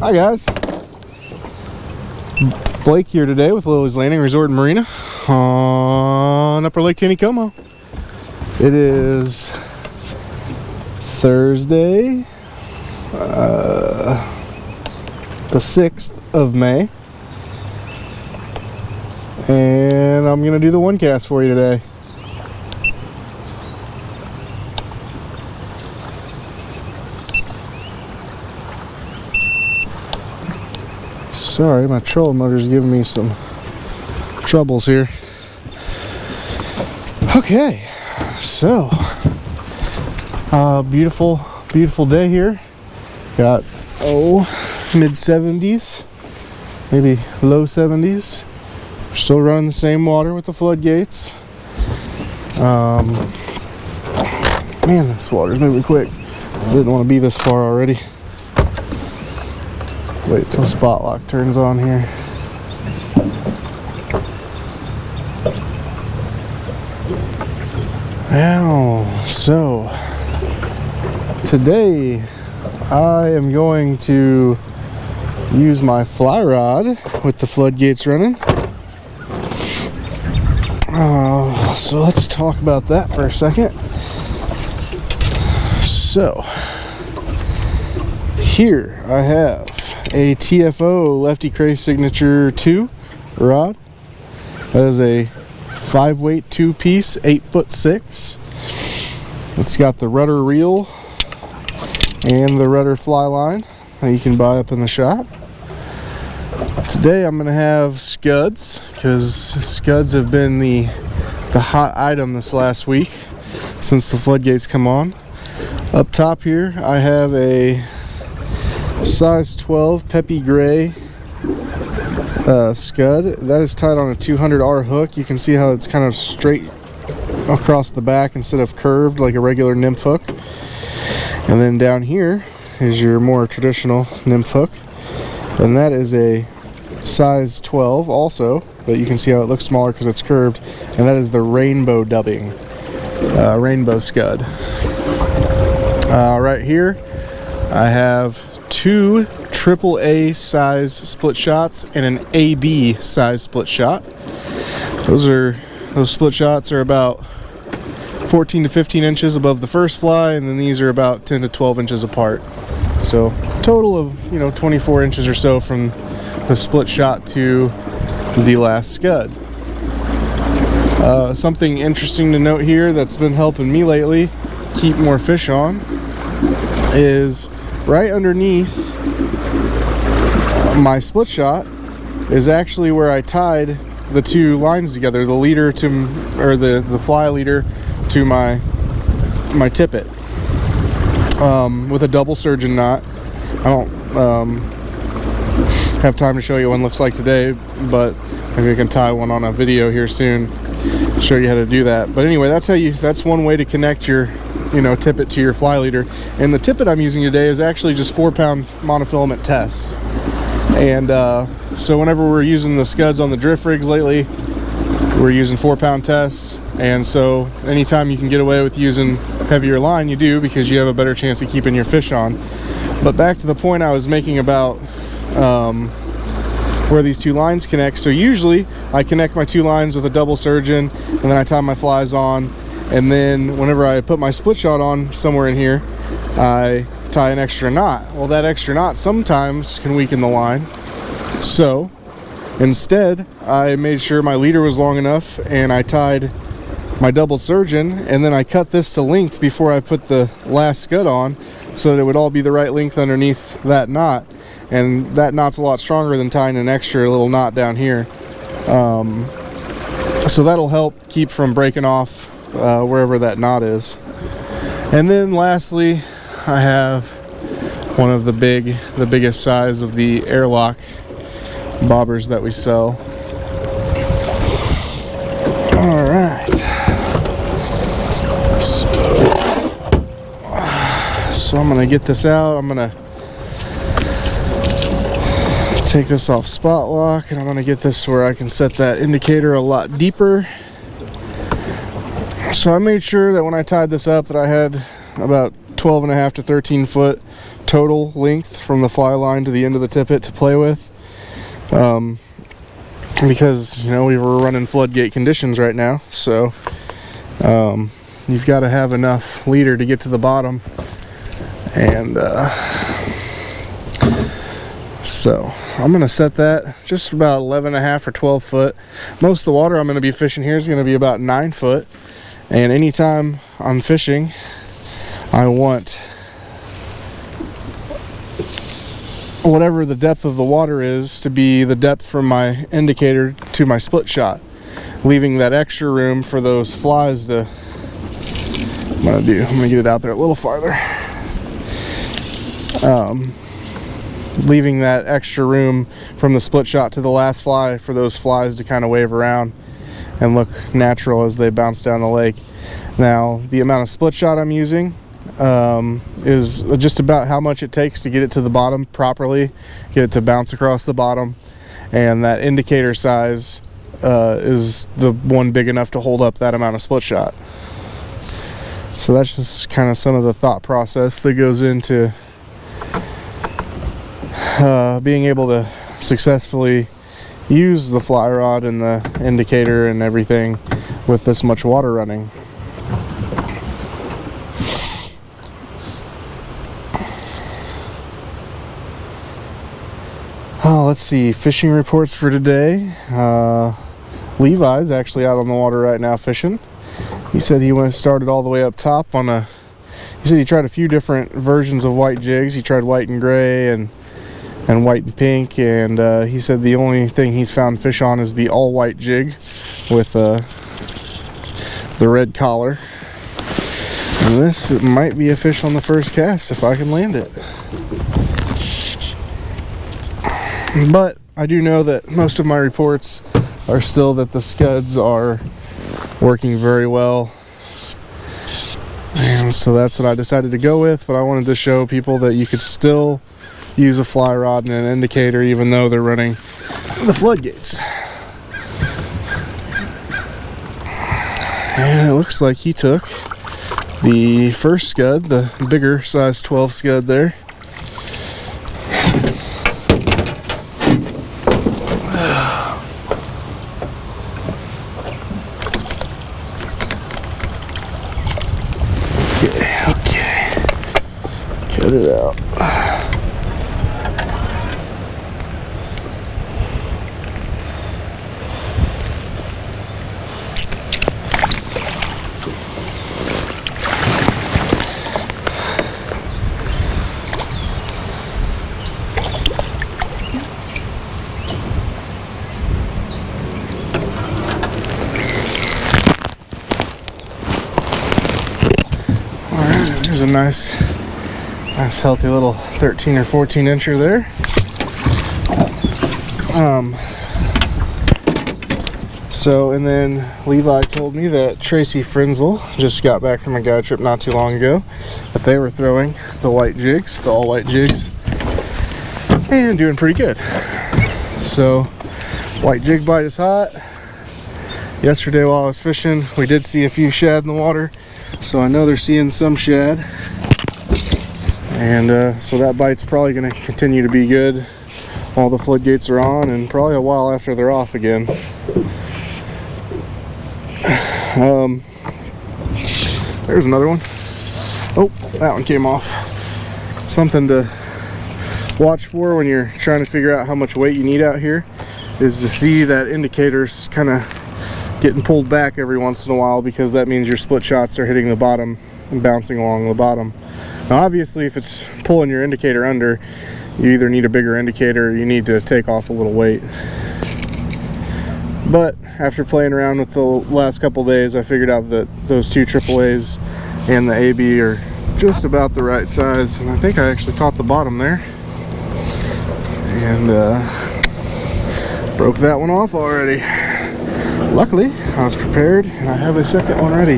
Hi guys, Blake here today with Lilley's Landing Resort and Marina on Upper Lake Taneycomo. It is Thursday, the 6th of May, and I'm going to do the one cast for you today. Sorry, my trolling motor's giving me some troubles here. Okay, so beautiful day here. Got mid 70s, maybe low 70s. We're still running the same water with the floodgates. Man, this water's moving quick. I didn't want to be this far already. Wait till spot lock turns on here. Now, so today I am going to use my fly rod with the floodgates running. So let's talk about that for a second. So here I have a TFO Lefty Cray Signature 2 rod. That is a 5-weight 2-piece 8'6". It's got the rudder reel and the rudder fly line that you can buy up in the shop. Today I'm going to have scuds, because scuds have been the hot item this last week since the floodgates come on. Up top here I have a size 12 Peppy Gray scud that is tied on a 200R hook. You can see how it's kind of straight across the back instead of curved like a regular nymph hook. And then down here is your more traditional nymph hook, and that is a size 12 also, but you can see how it looks smaller because it's curved, and that is the rainbow dubbing rainbow scud. Right here I have two AAA size split shots and an AB size split shot. Those split shots are about 14 to 15 inches above the first fly, and then these are about 10 to 12 inches apart. So total of 24 inches or so from the split shot to the last scud. Something interesting to note here that's been helping me lately keep more fish on is right underneath my split shot is actually where I tied the two lines together, the leader to, or the fly leader to my tippet, with a double surgeon knot. I don't have time to show you what one looks like today, but maybe I can tie one on a video here soon, show you how to do that. But anyway, that's one way to connect your tippet to your fly leader. And the tippet I'm using today is actually just 4-pound monofilament test. And so whenever we're using the scuds on the drift rigs lately, we're using 4-pound tests. And so anytime you can get away with using heavier line, you do, because you have a better chance of keeping your fish on. But back to the point I was making about where these two lines connect. So usually I connect my two lines with a double surgeon, and then I tie my flies on. And then whenever I put my split shot on somewhere in here, I tie an extra knot. Well, that extra knot sometimes can weaken the line. So instead, I made sure my leader was long enough, and I tied my double surgeon, and then I cut this to length before I put the last scud on, so that it would all be the right length underneath that knot. And that knot's a lot stronger than tying an extra little knot down here. So that'll help keep from breaking off wherever that knot is. And then lastly, I have one of the biggest size of the airlock bobbers that we sell. All right. So I'm gonna get this out. I'm gonna take this off spot lock, and I'm gonna get this where I can set that indicator a lot deeper. So I made sure that when I tied this up that I had about 12.5 to 13 foot total length from the fly line to the end of the tippet to play with. Because, you know, we were running floodgate conditions right now, so you've got to have enough leader to get to the bottom. And so I'm going to set that just about 11.5 or 12 foot. Most of the water I'm going to be fishing here is going to be about 9 foot. And anytime I'm fishing, I want whatever the depth of the water is to be the depth from my indicator to my split shot, leaving that extra room for those flies to, I'm going to get it out there a little farther. Leaving that extra room from the split shot to the last fly for those flies to kind of wave around and look natural as they bounce down the lake. Now, the amount of split shot I'm using is just about how much it takes to get it to the bottom properly, get it to bounce across the bottom, and that indicator size is the one big enough to hold up that amount of split shot. So that's just kind of some of the thought process that goes into being able to successfully use the fly rod and the indicator and everything with this much water running. Let's see, fishing reports for today. Levi's actually out on the water right now fishing. He said he started all the way up top on he said he tried a few different versions of white jigs. He tried white and gray and white and pink, and he said the only thing he's found fish on is the all white jig with the red collar. And this might be a fish on the first cast if I can land it. But I do know that most of my reports are still that the scuds are working very well. And so that's what I decided to go with, but I wanted to show people that you could still use a fly rod and an indicator even though they're running the floodgates. And it looks like he took the first scud, the bigger size 12 scud there. Okay. Cut it out. There's a nice healthy little 13 or 14 incher there. So, and then Levi told me that Tracy Frenzel just got back from a guide trip not too long ago, that they were throwing the white jigs, the all white jigs, and doing pretty good. So, white jig bite is hot. Yesterday while I was fishing, we did see a few shad in the water. So I know they're seeing some shad, and so that bite's probably going to continue to be good while the floodgates are on, and probably a while after they're off again. There's another one. Oh, that one came off. Something to watch for when you're trying to figure out how much weight you need out here is to see that indicator's kind of getting pulled back every once in a while, because that means your split shots are hitting the bottom and bouncing along the bottom. Now obviously if it's pulling your indicator under, you either need a bigger indicator or you need to take off a little weight. But after playing around with the last couple days, I figured out that those two AAAs and the AB are just about the right size, and I think I actually caught the bottom there and broke that one off already. Luckily, I was prepared and I have a second one ready.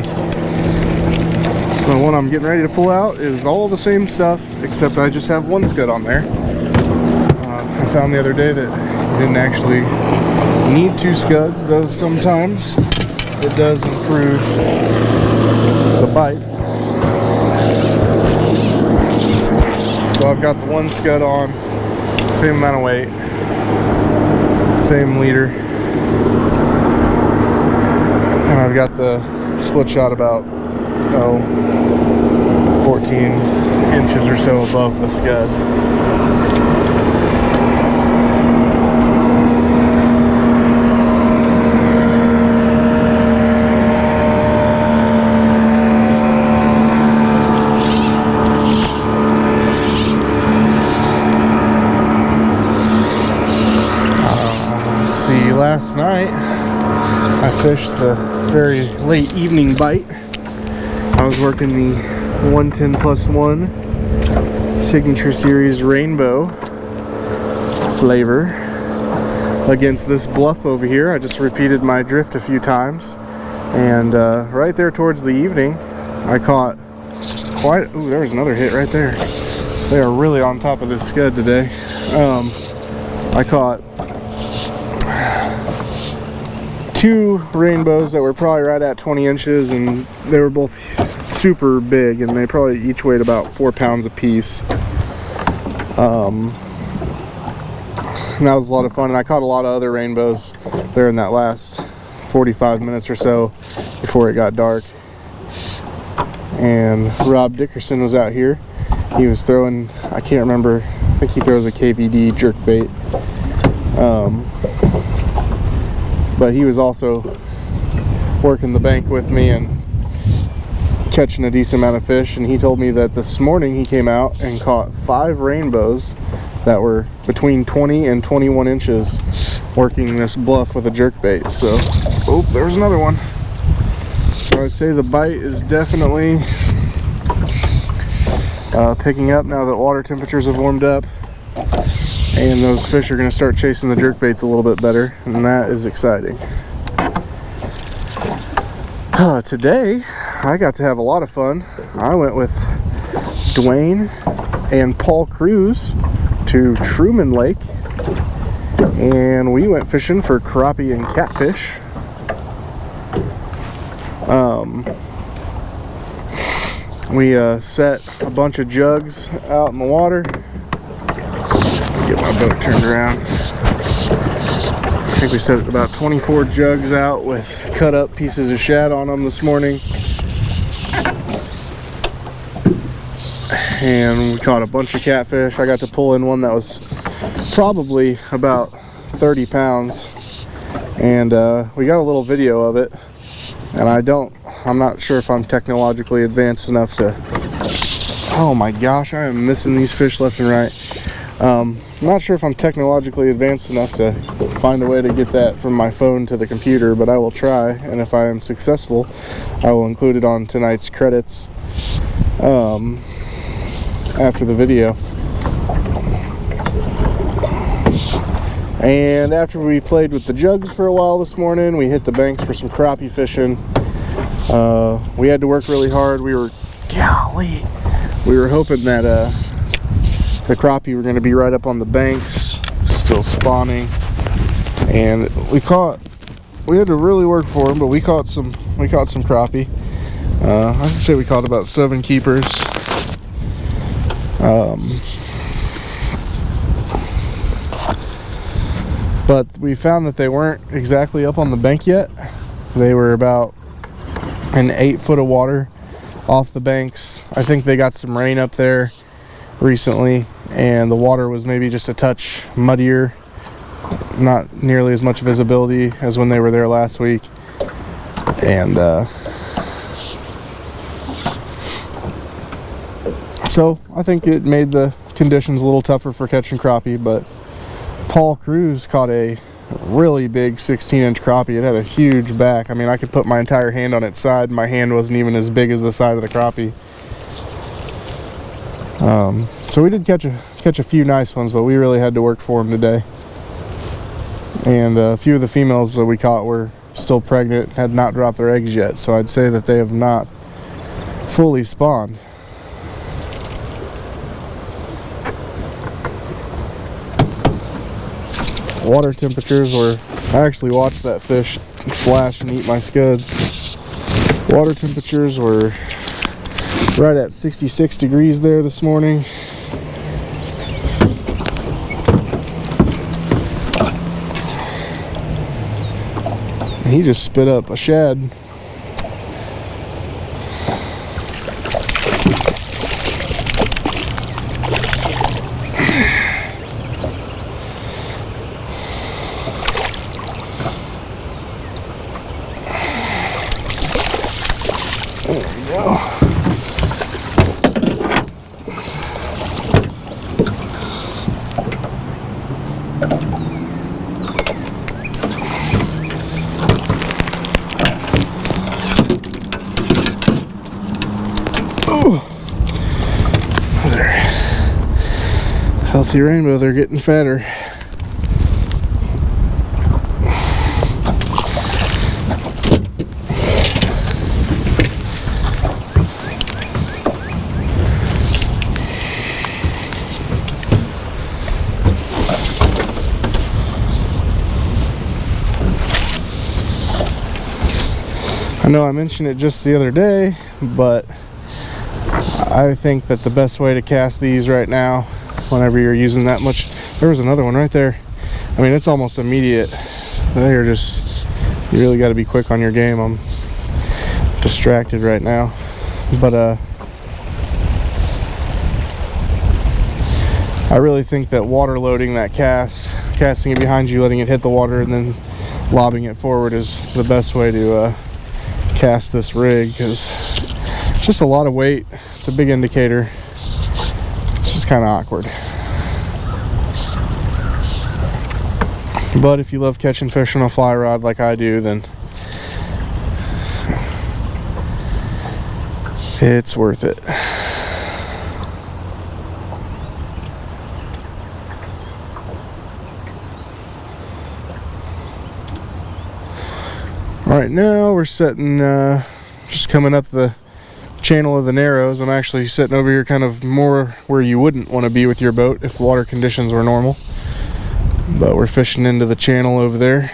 The one I'm getting ready to pull out is all the same stuff, except I just have one scud on there. I found the other day that you didn't actually need two scuds, though sometimes it does improve the bite. So I've got the one scud on, same amount of weight, same leader, and I've got the split shot about 14 inches or so above the scud. Last night I fished the very late evening bite. I was working the 110+1 Signature Series Rainbow flavor against this bluff over here. I just repeated my drift a few times, and right there towards the evening I caught quite, ooh, there was another hit right there. They are really on top of this scud today. I caught 2 rainbows that were probably right at 20 inches, and they were both super big, and they probably each weighed about 4 pounds a piece. And that was a lot of fun, and I caught a lot of other rainbows there in that last 45 minutes or so before it got dark. And Rob Dickerson was out here. He was throwing, I can't remember, I think he throws a KVD jerkbait. But he was also working the bank with me and catching a decent amount of fish, and he told me that this morning he came out and caught 5 rainbows that were between 20 and 21 inches working this bluff with a jerkbait. So, oh, there's another one. So I'd say the bite is definitely picking up now that water temperatures have warmed up, and those fish are going to start chasing the jerkbaits a little bit better, and that is exciting. Today, I got to have a lot of fun. I went with Duane and Paul Cruz to Truman Lake, and we went fishing for crappie and catfish. We set a bunch of jugs out in the water. Get my boat turned around. I think we set about 24 jugs out with cut up pieces of shad on them this morning. And we caught a bunch of catfish. I got to pull in one that was probably about 30 pounds. And we got a little video of it. And I'm not sure if I'm technologically advanced enough to, oh my gosh, I am missing these fish left and right. I'm not sure if I'm technologically advanced enough to find a way to get that from my phone to the computer, but I will try, and if I am successful, I will include it on tonight's credits after the video. And after we played with the jugs for a while this morning, we hit the banks for some crappie fishing. We had to work really hard. We were hoping that the crappie were going to be right up on the banks, still spawning, and we had to really work for them, but we caught some crappie. I'd say we caught about 7 keepers. But we found that they weren't exactly up on the bank yet. They were about an 8 foot of water off the banks. I think they got some rain up there recently, and the water was maybe just a touch muddier, not nearly as much visibility as when they were there last week. And so I think it made the conditions a little tougher for catching crappie. But Paul Cruz caught a really big 16-inch crappie. It had a huge back. I mean, I could put my entire hand on its side. My hand wasn't even as big as the side of the crappie. So we did catch a few nice ones, but we really had to work for them today. And a few of the females that we caught were still pregnant, had not dropped their eggs yet, so I'd say that they have not fully spawned. Water temperatures were, I actually watched that fish flash and eat my scud. Water temperatures were right at 66 degrees there this morning. And he just spit up a shad. There we go. There. Healthy rainbow, they're getting fatter. I know I mentioned it just the other day, but I think that the best way to cast these right now, whenever you're using that much, there was another one right there. I mean, it's almost immediate. They're just, you really got to be quick on your game. I'm distracted right now, but I really think that water loading that cast, casting it behind you, letting it hit the water, and then lobbing it forward is the best way to cast this rig, because it's just a lot of weight. It's a big indicator. It's just kind of awkward. But if you love catching fish on a fly rod like I do, then it's worth it. Alright, now we're setting, just coming up the channel of the Narrows. I'm actually sitting over here kind of more where you wouldn't want to be with your boat if water conditions were normal. But we're fishing into the channel over there.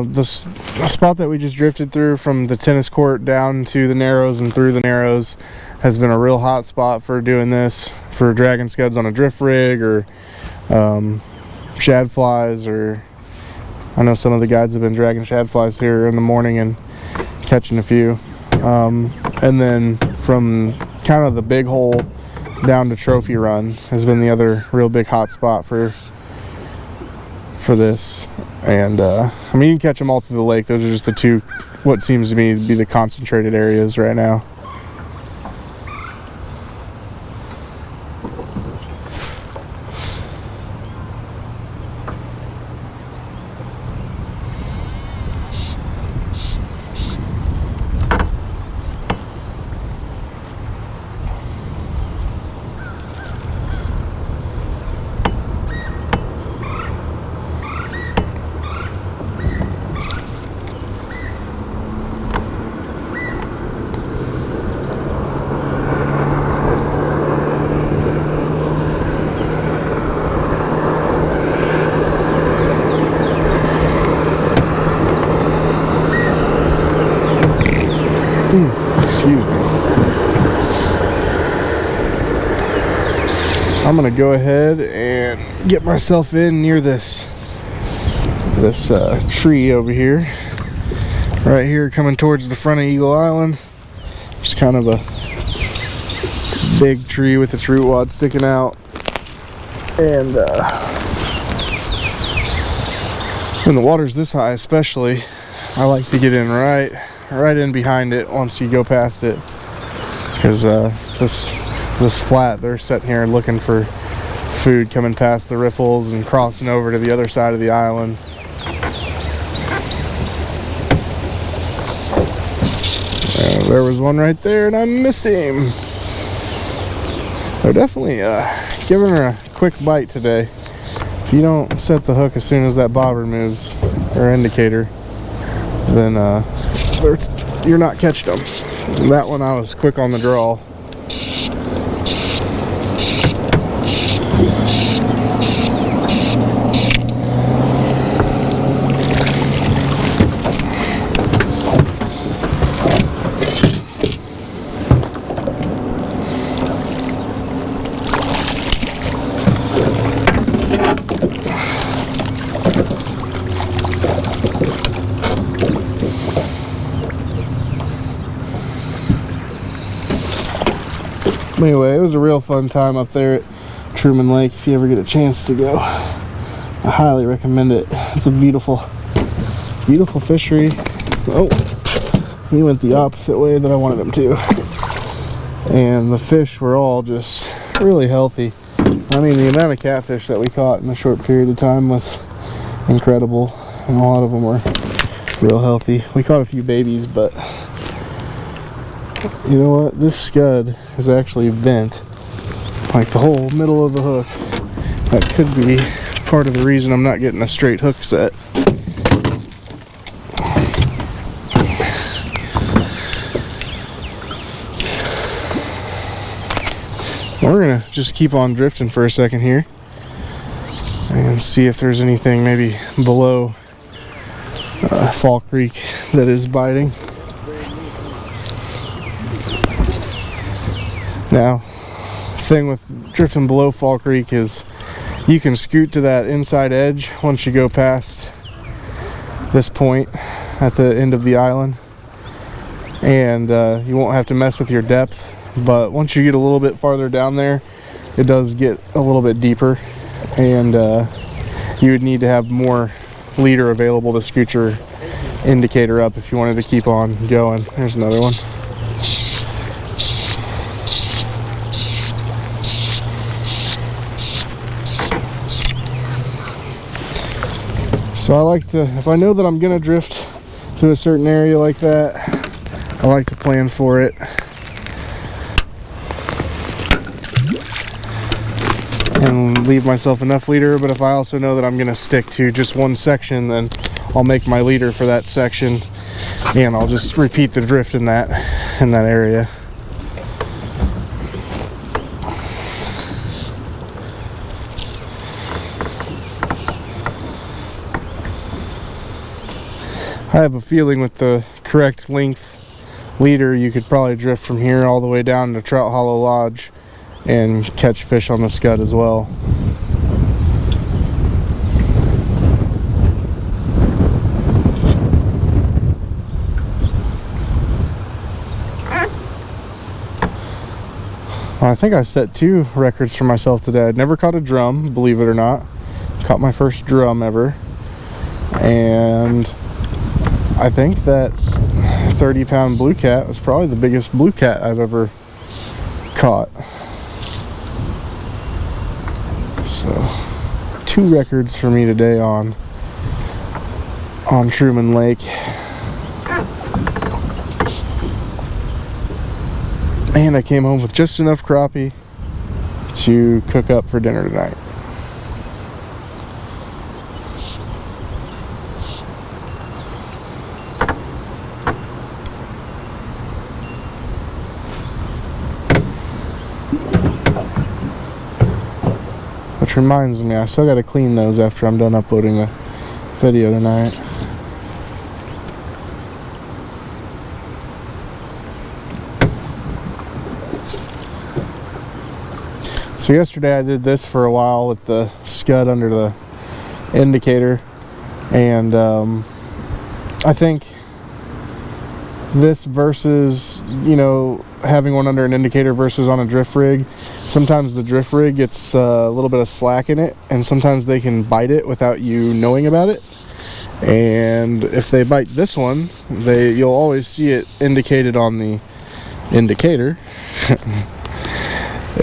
The spot that we just drifted through from the tennis court down to the Narrows and through the Narrows has been a real hot spot for doing this, for dragging scuds on a drift rig, or shad flies, or I know some of the guides have been dragging shad flies here in the morning and catching a few. And then from kind of the big hole down to Trophy Run has been the other real big hot spot for this. And I mean, you can catch them all through the lake. Those are just the two, what seems to me to be the concentrated areas right now. Excuse me. I'm gonna go ahead and get myself in near this tree over here, right here, coming towards the front of Eagle Island. Just kind of a big tree with its root wad sticking out, and when the water's this high especially, I like to get in right in behind it once you go past it, because this flat, they're sitting here looking for food coming past the riffles and crossing over to the other side of the island. There was one right there and I missed him. They're definitely giving her a quick bite today. If you don't set the hook as soon as that bobber moves, or indicator, then you're not catching them. And that one I was quick on the draw. Anyway, it was a real fun time up there at Truman Lake. If you ever get a chance to go, I highly recommend it. It's a beautiful fishery. Oh, he went the opposite way that I wanted him to. And the fish were all just really healthy. I mean, the amount of catfish that we caught in a short period of time was incredible, and a lot of them were real healthy. We caught a few babies, but you know what? This scud is actually bent, like the whole middle of the hook. That could be part of the reason I'm not getting a straight hook set. We're gonna just keep on drifting for a second here and see if there's anything maybe below Fall Creek that is biting. Now, the thing with drifting below Fall Creek is you can scoot to that inside edge once you go past this point at the end of the island, and you won't have to mess with your depth. But once you get a little bit farther down there, it does get a little bit deeper, and you would need to have more leader available to scoot your indicator up if you wanted to keep on going. There's another one. So I like to, if I know that I'm gonna drift to a certain area like that, I like to plan for it. And leave myself enough leader. But if I also know that I'm gonna stick to just one section, then I'll make my leader for that section, and I'll just repeat the drift in that area. I have a feeling with the correct length leader, you could probably drift from here all the way down to Trout Hollow Lodge and catch fish on the scud as well. I think I set 2 records for myself today. I'd never caught a drum, believe it or not. Caught my first drum ever. And I think that 30-pound blue cat was probably the biggest blue cat I've ever caught. So 2 records for me today on Truman Lake. And I came home with just enough crappie to cook up for dinner tonight. Which reminds me, I still gotta clean those after I'm done uploading the video tonight. So yesterday I did this for a while with the scud under the indicator, and I think this versus, you know, having one under an indicator versus on a drift rig, sometimes the drift rig gets a little bit of slack in it, and sometimes they can bite it without you knowing about it. And if they bite this one, you'll always see it indicated on the indicator.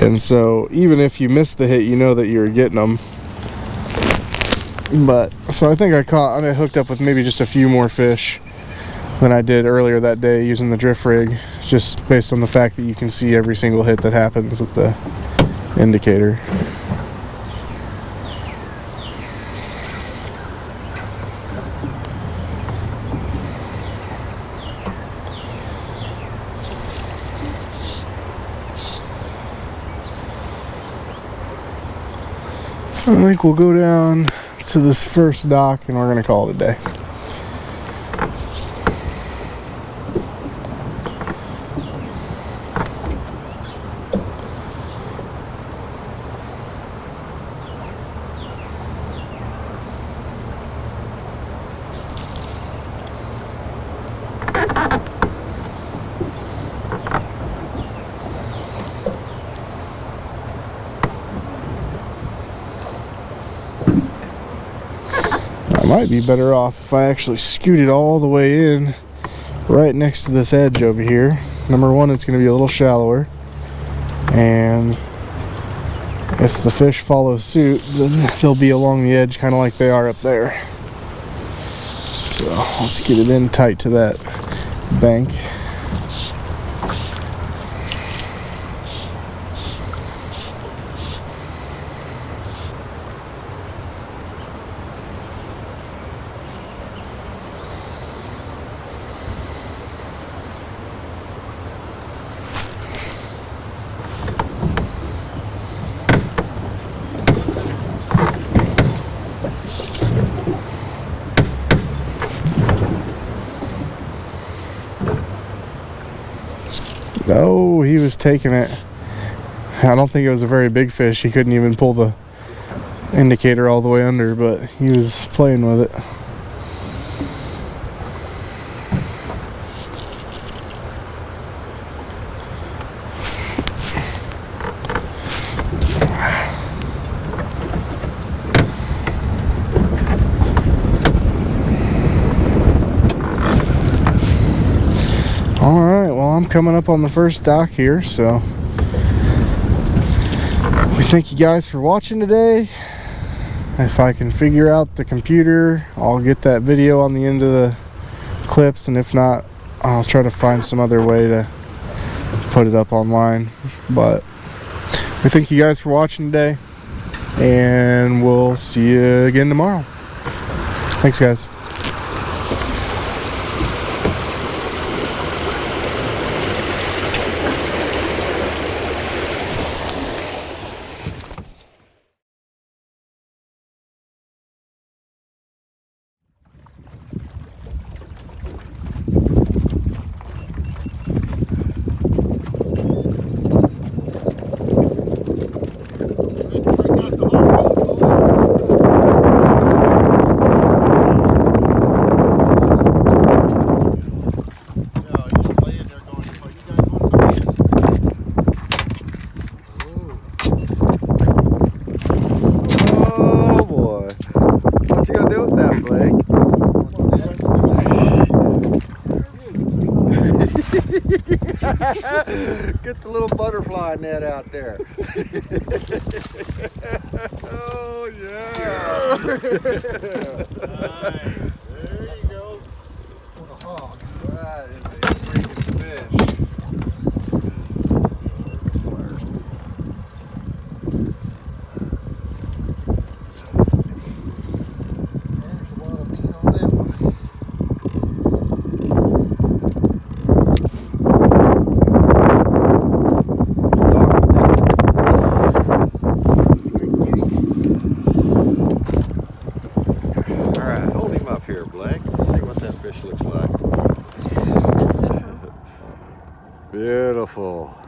And so even if you miss the hit, you know that you're getting them. But so I think I hooked up with maybe just a few more fish than I did earlier that day using the drift rig, just based on the fact that you can see every single hit that happens with the indicator. I think we'll go down to this first dock and we're gonna call it a day. I might be better off if I actually scoot it all the way in right next to this edge over here. Number one, it's going to be a little shallower, and if the fish follow suit, then they'll be along the edge kind of like they are up there. So let's get it in tight to that bank. Oh, he was taking it. I don't think it was a very big fish. He couldn't even pull the indicator all the way under, but he was playing with it. I'm coming up on the first dock here, so we thank you guys for watching today. If I can figure out the computer, I'll get that video on the end of the clips, and if not, I'll try to find some other way to put it up online. But we thank you guys for watching today, and we'll see you again tomorrow. Thanks, guys. Get the little butterfly net out there. Oh, yeah. Nice. There you go. What a hog. That is a freaking fish. There's a lot of meat on that one. Beautiful.